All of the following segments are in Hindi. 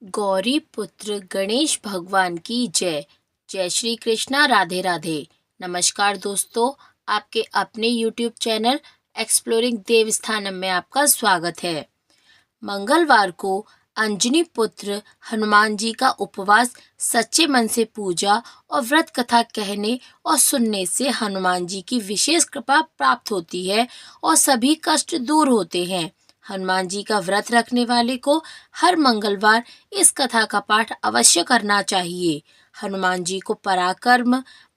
गौरी पुत्र गणेश भगवान की जय। जय श्री कृष्णा, राधे राधे। नमस्कार दोस्तों, आपके अपने YouTube चैनल एक्सप्लोरिंग देवस्थानम में आपका स्वागत है। मंगलवार को अंजनी पुत्र हनुमान जी का उपवास, सच्चे मन से पूजा और व्रत कथा कहने और सुनने से हनुमान जी की विशेष कृपा प्राप्त होती है और सभी कष्ट दूर होते हैं। हनुमान जी का व्रत रखने वाले को हर मंगलवार इस कथा का पाठ अवश्य करना चाहिए। हनुमान जी को पराक्रम,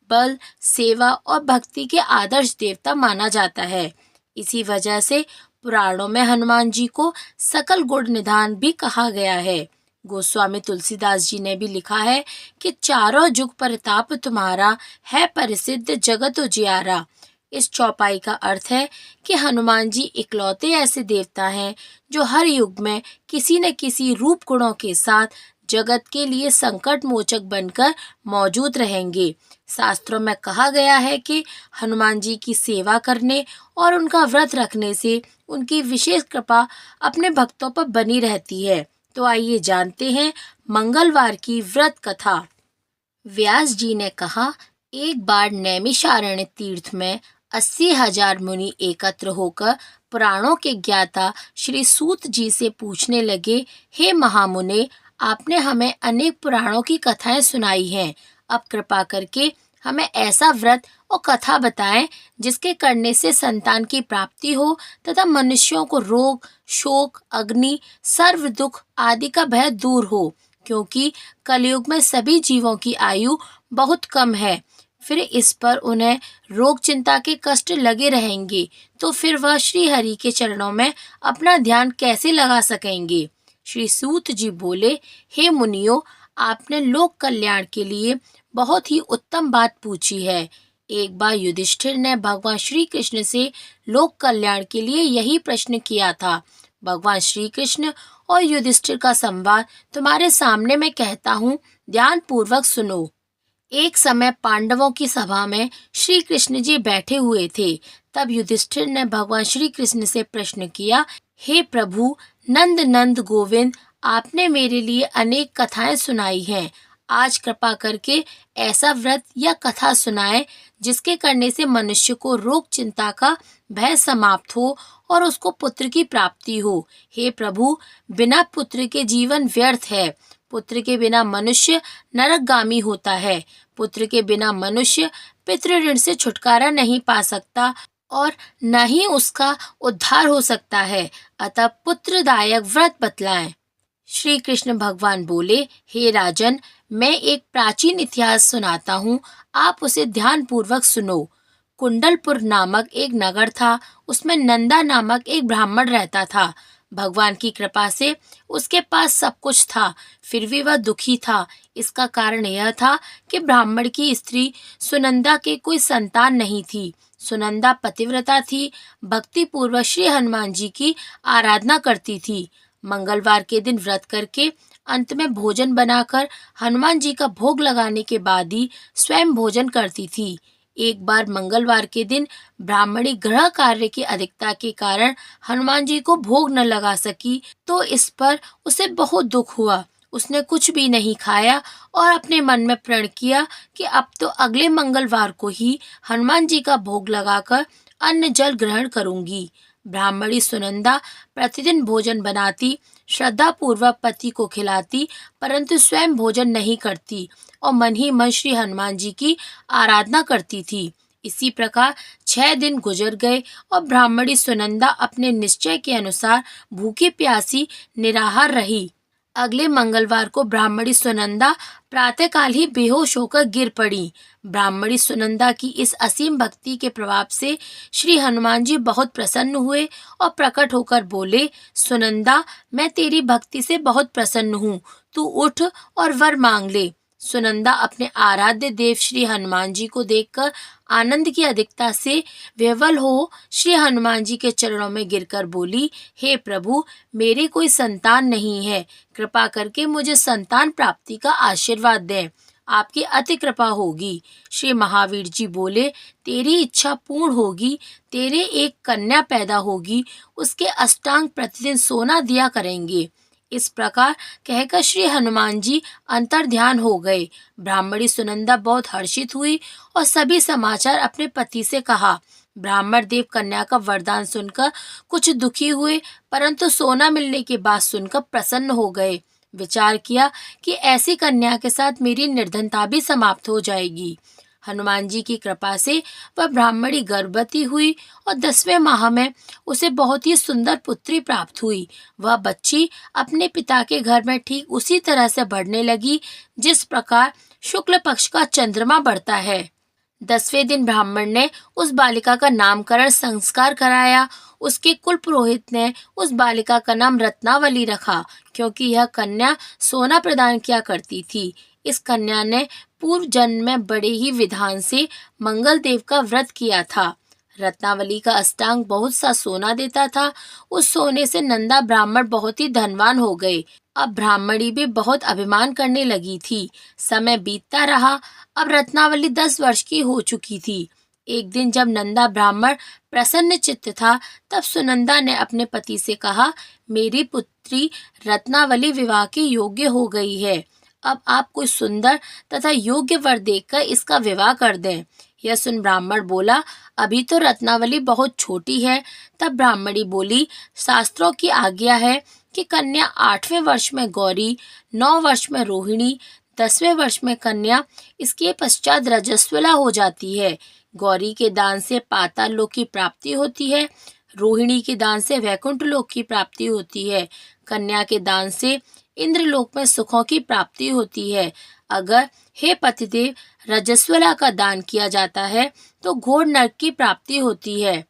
बल, सेवा और भक्ति के आदर्श देवता माना जाता है। इसी वजह से पुराणों में हनुमान जी को सकल गुण निधान भी कहा गया है। गोस्वामी तुलसीदास जी ने भी लिखा है कि चारों जुग परताप तुम्हारा, है परिसिद्ध जगत उजियारा। इस चौपाई का अर्थ है कि हनुमान जी इकलौते ऐसे देवता हैं जो हर युग में किसी न किसी रूप गुणों के साथ जगत के लिए संकट मोचक बनकर मौजूद रहेंगे। शास्त्रों में कहा गया है कि हनुमान जी की सेवा करने और उनका व्रत रखने से उनकी विशेष कृपा अपने भक्तों पर बनी रहती है। तो आइए जानते हैं मंगलवार की व्रत कथा। व्यास जी ने कहा, एक बार नैमिषारण्य तीर्थ में 80,000 मुनि एकत्र होकर पुराणों के ज्ञाता श्री सूत जी से पूछने लगे, हे महामुने, आपने हमें अनेक पुराणों की कथाएं सुनाई हैं। अब कृपा करके हमें ऐसा व्रत और कथा बताएं जिसके करने से संतान की प्राप्ति हो तथा मनुष्यों को रोग, शोक, अग्नि, सर्व दुख आदि का भय दूर हो, क्योंकि कलयुग में सभी जीवों की आयु बहुत कम है। फिर इस पर उन्हें रोग चिंता के कष्ट लगे रहेंगे, तो फिर वह श्री हरि के चरणों में अपना ध्यान कैसे लगा सकेंगे। श्री सूत जी बोले, हे मुनियों, आपने लोक कल्याण के लिए बहुत ही उत्तम बात पूछी है। एक बार युधिष्ठिर ने भगवान श्री कृष्ण से लोक कल्याण के लिए यही प्रश्न किया था। भगवान श्री कृष्ण और युधिष्ठिर का संवाद तुम्हारे सामने मैं कहता हूँ, ध्यान पूर्वक सुनो। एक समय पांडवों की सभा में श्री कृष्ण जी बैठे हुए थे। तब युधिष्ठिर ने भगवान श्री कृष्ण से प्रश्न किया, हे प्रभु नंद नंद गोविंद, आपने मेरे लिए अनेक कथाएं सुनाई हैं। आज कृपा करके ऐसा व्रत या कथा सुनाए जिसके करने से मनुष्य को रोग चिंता का भय समाप्त हो और उसको पुत्र की प्राप्ति हो। हे प्रभु, बिना पुत्र के जीवन व्यर्थ है। पुत्र के बिना मनुष्य नरकगामी होता है। पुत्र के बिना मनुष्य पितृ ऋण से छुटकारा नहीं पा सकता और न ही उसका उद्धार हो सकता है। अतः पुत्रदायक व्रत बतलाएं। श्री कृष्ण भगवान बोले, हे राजन, मैं एक प्राचीन इतिहास सुनाता हूँ, आप उसे ध्यान पूर्वक सुनो। कुंडलपुर नामक एक नगर था। उसमें नंदा नामक एक ब्राह्मण रहता था। भगवान की कृपा से उसके पास सब कुछ था, फिर भी वह दुखी था। इसका कारण यह था कि ब्राह्मण की स्त्री सुनंदा के कोई संतान नहीं थी। सुनंदा पतिव्रता थी, भक्ति पूर्वक श्री हनुमान जी की आराधना करती थी। मंगलवार के दिन व्रत करके अंत में भोजन बनाकर हनुमान जी का भोग लगाने के बाद ही स्वयं भोजन करती थी। एक बार मंगलवार के दिन ब्राह्मणी गृह कार्य की अधिकता के कारण हनुमान जी को भोग न लगा सकी, तो इस पर उसे बहुत दुख हुआ। उसने कुछ भी नहीं खाया और अपने मन में प्रण किया कि अब तो अगले मंगलवार को ही हनुमान जी का भोग लगाकर अन्न जल ग्रहण करूंगी। ब्राह्मणी सुनंदा प्रतिदिन भोजन बनाती, श्रद्धा पूर्वक पति को खिलाती, परंतु स्वयं भोजन नहीं करती और मन ही मन श्री हनुमान जी की आराधना करती थी। इसी प्रकार 6 दिन गुजर गए और ब्राह्मणी सुनंदा अपने निश्चय के अनुसार भूखी प्यासी निराहार रही। अगले मंगलवार को ब्राह्मणी सुनंदा प्रातःकाल ही बेहोश होकर गिर पड़ी। ब्राह्मणी सुनंदा की इस असीम भक्ति के प्रभाव से श्री हनुमान जी बहुत प्रसन्न हुए और प्रकट होकर बोले, सुनंदा, मैं तेरी भक्ति से बहुत प्रसन्न हूँ, तू उठ और वर मांग ले। सुनंदा अपने आराध्य देव श्री हनुमान जी को देखकर आनंद की अधिकता से विह्वल हो श्री हनुमान जी के चरणों में गिरकर बोली, हे प्रभु, मेरे कोई संतान नहीं है, कृपा करके मुझे संतान प्राप्ति का आशीर्वाद दें। आपकी अति कृपा होगी। श्री महावीर जी बोले, तेरी इच्छा पूर्ण होगी, तेरे एक कन्या पैदा होगी, उसके अष्टांग प्रतिदिन सोना दिया करेंगे। इस प्रकार कहकर श्री हनुमान जी अंतर्ध्यान हो गए। ब्राह्मणी सुनंदा बहुत हर्षित हुई और सभी समाचार अपने पति से कहा। ब्राह्मण देव कन्या का वरदान सुनकर कुछ दुखी हुए, परंतु सोना मिलने की बात सुनकर प्रसन्न हो गए। विचार किया कि ऐसी कन्या के साथ मेरी निर्धनता भी समाप्त हो जाएगी। हनुमान जी की कृपा से वह ब्राह्मणी गर्भवती हुई और 10वें माह में उसे बहुत ही सुंदर पुत्री प्राप्त हुई। वह बच्ची अपने पिता के घर में ठीक उसी तरह से बढ़ने लगी जिस प्रकार शुक्ल पक्ष का चंद्रमा बढ़ता है। 10वें दिन ब्राह्मण ने उस बालिका का नामकरण संस्कार कराया। उसके कुल पुरोहित ने उस बालिका का नाम रत्नावली रखा, क्योंकि यह कन्या सोना प्रदान किया करती थी। इस कन्या ने पूर्व जन्म में बड़े ही विधान से मंगल देव का व्रत किया था। रत्नावली का अष्टांग बहुत सा सोना देता था। उस सोने से नंदा ब्राह्मण बहुत ही धनवान हो गए। अब ब्राह्मणी भी बहुत अभिमान करने लगी थी। समय बीतता रहा। अब रत्नावली 10 वर्ष की हो चुकी थी। एक दिन जब नंदा ब्राह्मण प्रसन्न चित्त था, तब सुनंदा ने अपने पति से कहा, मेरी पुत्री रत्नावली विवाह के योग्य हो गई है। अब आप कोई सुंदर तथा योग्य वर देखकर इसका विवाह कर दें। यह सुन ब्राह्मण बोला, अभी तो रत्नावली बहुत छोटी है। तब ब्राह्मणी बोली, शास्त्रों की आज्ञा है कि कन्या 8वें वर्ष में गौरी, 9 वर्ष में रोहिणी, 10वें वर्ष में कन्या, इसके पश्चात रजस्वला हो जाती है। गौरी के दान से पाताल लोक की प्राप्ति होती है, रोहिणी के दान से वैकुंठ लोक की प्राप्ति होती है, कन्या के दान से इंद्रलोक में सुखों की प्राप्ति होती है। अगर हे पतिदेव रजस्वला का दान किया जाता है तो घोर नरक की प्राप्ति होती है।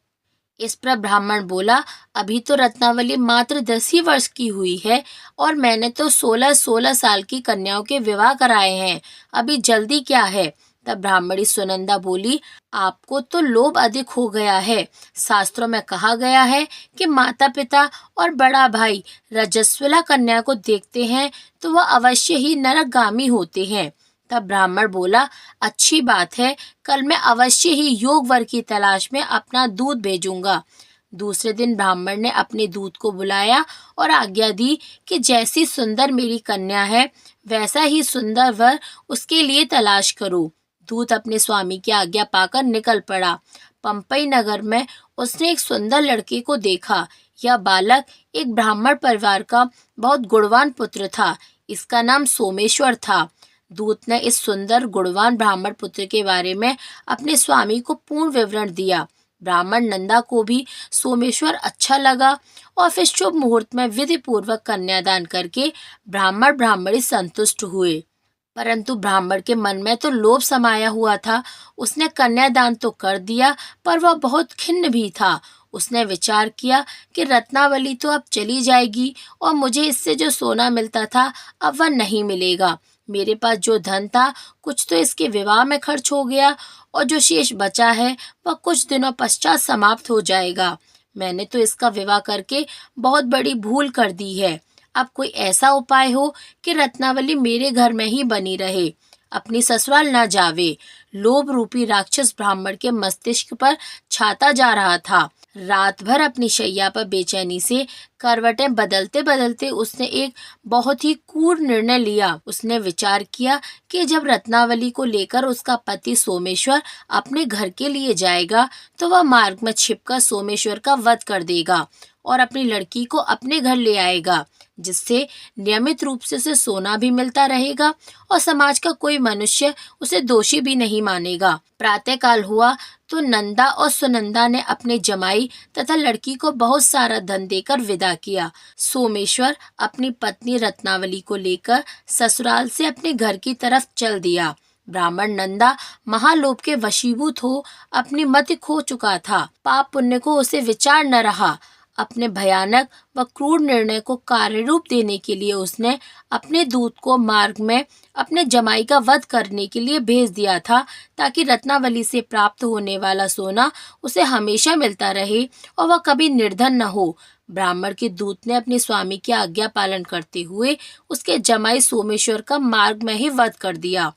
इस पर ब्राह्मण बोला, अभी तो रत्नावली मात्र 10 ही वर्ष की हुई है और मैंने तो 16-16 साल की कन्याओं के विवाह कराए हैं, अभी जल्दी क्या है। तब ब्राह्मणी सुनंदा बोली, आपको तो लोभ अधिक हो गया है। शास्त्रों में कहा गया है कि माता पिता और बड़ा भाई रजस्वला कन्या को देखते हैं तो वह अवश्य ही नरकगामी होते हैं। तब ब्राह्मण बोला, अच्छी बात है, कल मैं अवश्य ही योग वर की तलाश में अपना दूध भेजूंगा। दूसरे दिन ब्राह्मण ने अपने दूत को बुलाया और आज्ञा दी कि जैसी सुंदर मेरी कन्या है वैसा ही सुंदर वर उसके लिए तलाश करो। दूत अपने स्वामी की आज्ञा पाकर निकल पड़ा। पंपई नगर में उसने एक सुंदर लड़के को देखा। यह बालक एक ब्राह्मण परिवार का बहुत गुणवान पुत्र था। इसका नाम सोमेश्वर था। दूत ने इस सुंदर गुणवान ब्राह्मण पुत्र के बारे में अपने स्वामी को पूर्ण विवरण दिया। ब्राह्मण नंदा को भी सोमेश्वर अच्छा लगा और फिर शुभ मुहूर्त में विधि पूर्वक कन्यादान करके ब्राह्मण ब्राह्मणी संतुष्ट हुए। परंतु ब्राह्मण के मन में तो लोभ समाया हुआ था। उसने कन्यादान तो कर दिया, पर वह बहुत खिन्न भी था। उसने विचार किया कि रत्नावली तो अब चली जाएगी और मुझे इससे जो सोना मिलता था अब वह नहीं मिलेगा। मेरे पास जो धन था कुछ तो इसके विवाह में खर्च हो गया और जो शेष बचा है वह कुछ दिनों पश्चात समाप्त हो जाएगा। मैंने तो इसका विवाह करके बहुत बड़ी भूल कर दी है। अब कोई ऐसा उपाय हो कि रत्नावली मेरे घर में ही बनी रहे, अपनी ससुराल न जावे। लोभ रूपी राक्षस ब्राह्मण के मस्तिष्क पर छाता जा रहा था। रात भर अपनी शैया पर बेचैनी से करवटें बदलते बदलते उसने एक बहुत ही क्रूर निर्णय लिया। उसने विचार किया कि जब रत्नावली को लेकर उसका पति सोमेश्वर अपने घर के लिए जाएगा तो वह मार्ग में छिपकर सोमेश्वर का वध कर देगा और अपनी लड़की को अपने घर ले आएगा, जिससे नियमित रूप से उसे सोना भी मिलता रहेगा और समाज का कोई मनुष्य उसे दोषी भी नहीं मानेगा। प्रातःकाल हुआ तो नंदा और सुनंदा ने अपने जमाई तथा लड़की को बहुत सारा धन देकर विदा किया। सोमेश्वर अपनी पत्नी रत्नावली को लेकर ससुराल से अपने घर की तरफ चल दिया। ब्राह्मण नंदा महालोभ के वशीभूत हो अपनी मति खो चुका था। पाप पुण्य को उसे विचार न रहा। अपने भयानक व क्रूर निर्णय को कार्य रूप देने के लिए उसने अपने दूत को मार्ग में अपने जमाई का वध करने के लिए भेज दिया था, ताकि रत्नावली से प्राप्त होने वाला सोना उसे हमेशा मिलता रहे और वह कभी निर्धन न हो। ब्राह्मण के दूत ने अपने स्वामी की आज्ञा पालन करते हुए उसके जमाई सोमेश्वर का मार्ग में ही वध कर दिया।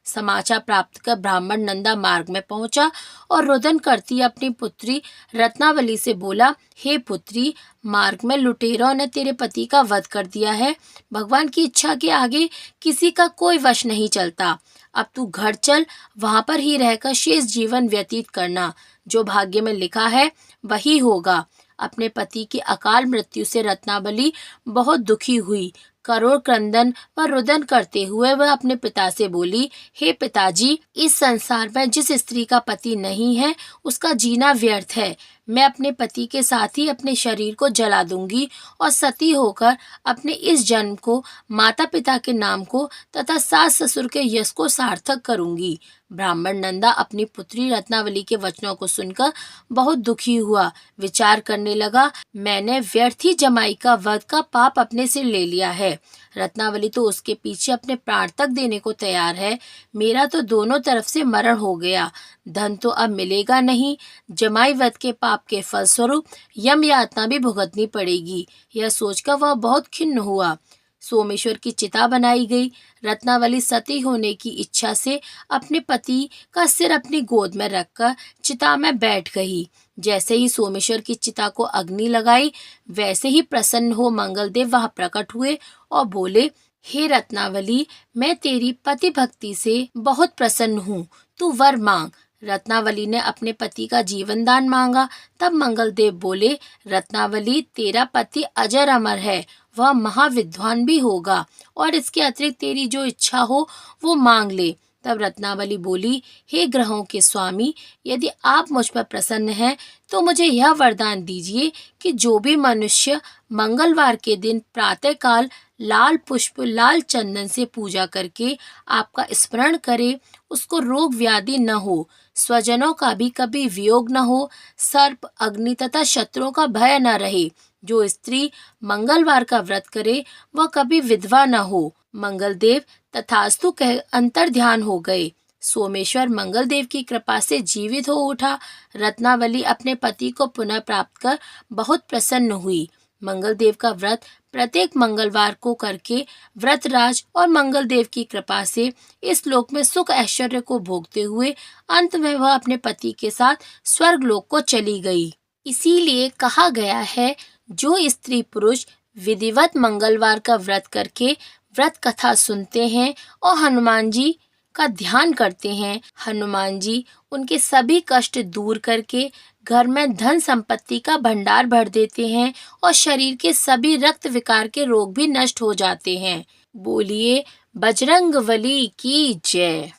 समाचार प्राप्त कर ब्राह्मण नंदा मार्ग में पहुंचा और रुदन करती अपनी पुत्री रत्नावली से बोला, हे पुत्री, मार्ग में लुटेरों ने तेरे पति का वध कर दिया है। भगवान की इच्छा के आगे किसी का कोई वश नहीं चलता। अब तू घर चल, वहां पर ही रहकर शेष जीवन व्यतीत करना। जो भाग्य में लिखा है वही होगा। अपने पति की अकाल मृत्यु से रत्नावली बहुत दुखी हुई। करोड़ क्रंदन व रुदन करते हुए वह अपने पिता से बोली, हे पिताजी, इस संसार में जिस स्त्री का पति नहीं है उसका जीना व्यर्थ है। मैं अपने पति के साथ ही अपने शरीर को जला दूंगी और सती होकर अपने इस जन्म को, माता पिता के नाम को तथा सास ससुर के यश को सार्थक करूंगी। ब्राह्मण नंदा अपनी पुत्री रत्नावली के वचनों को सुनकर बहुत दुखी हुआ। विचार करने लगा, मैंने व्यर्थ ही जमाई का वध का पाप अपने सिर ले लिया है। रत्नावली तो उसके पीछे अपने प्राण तक देने को तैयार है। मेरा तो दोनों तरफ से मरण हो गया। धन तो अब मिलेगा नहीं। जमाई वध के पाप के फलस्वरूप यम यातना भी भुगतनी पड़ेगी। यह सोचकर वह बहुत खिन्न हुआ। सोमेश्वर की चिता बनाई गई। रत्नावली सती होने की इच्छा से अपने पति का सिर अपनी गोद में रखकर चिता में बैठ गई। जैसे ही सोमेश्वर की चिता को अग्नि लगाई, वैसे ही प्रसन्न हो मंगलदेव वहां प्रकट हुए और बोले, हे रत्नावली, मैं तेरी पति भक्ति से बहुत प्रसन्न हूँ, तू वर मांग। रत्नावली ने अपने पति का जीवन दान मांगा। तब मंगलदेव बोले, रत्नावली, तेरा पति अजर अमर है, वह महाविद्वान भी होगा और इसके अतिरिक्त तेरी जो इच्छा हो वो मांग ले। तब रत्नावली बोली, हे ग्रहों के स्वामी, यदि आप मुझ पर प्रसन्न हैं तो मुझे यह वरदान दीजिए कि जो भी मनुष्य मंगलवार के दिन प्रातःकाल लाल पुष्प, लाल चंदन से पूजा करके आपका स्मरण करे, उसको रोग व्याधि न हो, स्वजनों का भी कभी वियोग न हो, सर्प, अग्नि तथा शत्रुओं का भय न रहे। जो स्त्री मंगलवार का व्रत करे वह कभी विधवा न हो। मंगलदेव तथास्तु कह अंतर ध्यान हो गए। सोमेश्वर मंगलदेव की कृपा से जीवित हो उठा। रत्नावली अपने पति को पुनः प्राप्त कर बहुत प्रसन्न हुई। मंगलदेव का व्रत प्रत्येक मंगलवार को करके व्रतराज और मंगलदेव की कृपा से इस लोक में सुख ऐश्वर्य को भोगते हुए अंत में वह अपने पति के साथ स्वर्ग लोक को चली गई। इसीलिए कहा गया है, जो स्त्री पुरुष विधिवत मंगलवार का व्रत करके व्रत कथा सुनते हैं और हनुमान जी का ध्यान करते हैं, हनुमान जी उनके सभी कष्ट दूर करके घर में धन संपत्ति का भंडार भर देते हैं और शरीर के सभी रक्त विकार के रोग भी नष्ट हो जाते हैं। बोलिए बजरंगबली की जय।